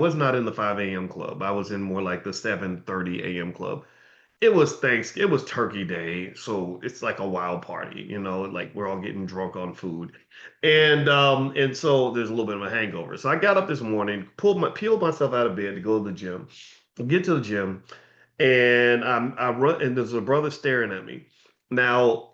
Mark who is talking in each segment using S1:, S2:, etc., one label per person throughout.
S1: was not in the 5 a.m. club. I was in more like the 7:30 a.m. club. It was Turkey Day, so it's like a wild party, like we're all getting drunk on food. And so there's a little bit of a hangover. So I got up this morning, peeled myself out of bed to go to the gym. Get to the gym, and I run, and there's a brother staring at me. Now,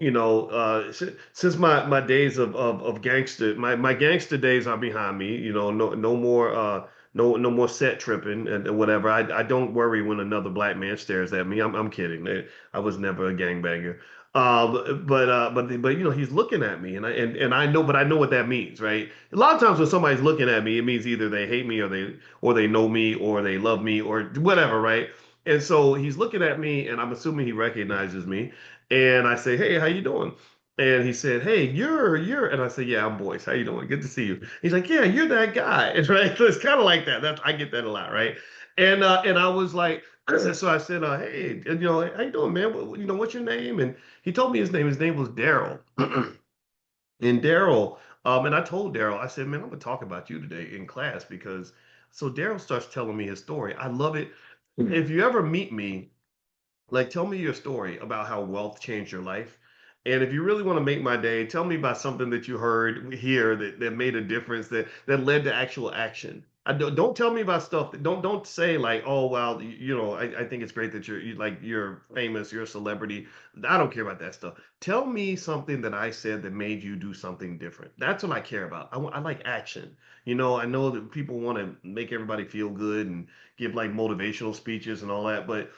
S1: since my days of gangster, my gangster days are behind me. No more no more set tripping and whatever. I don't worry when another black man stares at me. I'm kidding. I was never a gangbanger. But he's looking at me, and I know, but I know what that means, right? A lot of times when somebody's looking at me, it means either they hate me or they know me or they love me or whatever, right? And so he's looking at me, and I'm assuming he recognizes me. And I say, "Hey, how you doing?" And he said, "Hey, you're," and I said, "Yeah, I'm Boyce. How you doing? Good to see you." He's like, "Yeah, you're that guy," right? So it's kind of like that. I get that a lot, right? And I was like, so I said, "Hey, how you doing, man? What's your name?" And he told me his name. His name was Darrel. And Darrel, and I told Darrel, I said, "Man, I'm gonna talk about you today in class because." So Darrel starts telling me his story. I love it. If you ever meet me, like, tell me your story about how wealth changed your life. And if you really want to make my day, tell me about something that you heard here that made a difference that led to actual action. Don't tell me about stuff. Don't say like, oh well, I think it's great that you're famous, you're a celebrity. I don't care about that stuff. Tell me something that I said that made you do something different. That's what I care about. I like action. I know that people want to make everybody feel good and give like motivational speeches and all that, but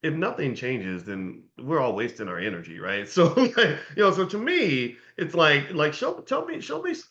S1: if nothing changes, then we're all wasting our energy, right? So, so to me, it's like show me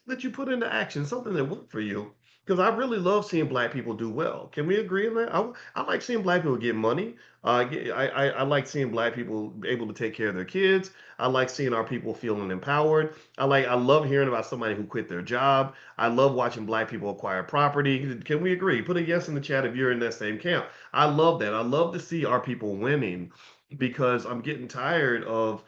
S1: that you put into action something that worked for you. Because I really love seeing black people do well. Can we agree on that? I like seeing black people get money. I like seeing black people able to take care of their kids. I like seeing our people feeling empowered. I love hearing about somebody who quit their job. I love watching black people acquire property. Can we agree? Put a yes in the chat if you're in that same camp. I love that. I love to see our people winning because I'm getting tired of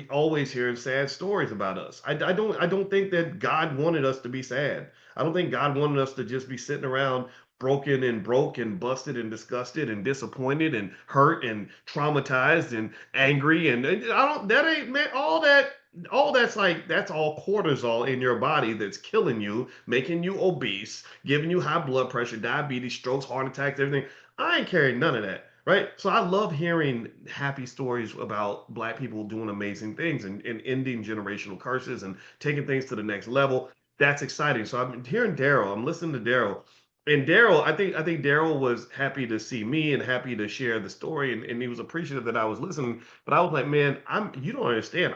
S1: always hearing sad stories about us. I don't think that God wanted us to be sad. I don't think God wanted us to just be sitting around broken and broke and busted and disgusted and disappointed and hurt and traumatized and angry and I don't that ain't man all that's like that's all cortisol in your body that's killing you, making you obese, giving you high blood pressure, diabetes, strokes, heart attacks, everything. I ain't carrying none of that. Right. So I love hearing happy stories about black people doing amazing things and ending generational curses and taking things to the next level. That's exciting. So I'm hearing Darrel. I'm listening to Darrel. And Darrel, I think Darrel was happy to see me and happy to share the story and he was appreciative that I was listening. But I was like, man, you don't understand.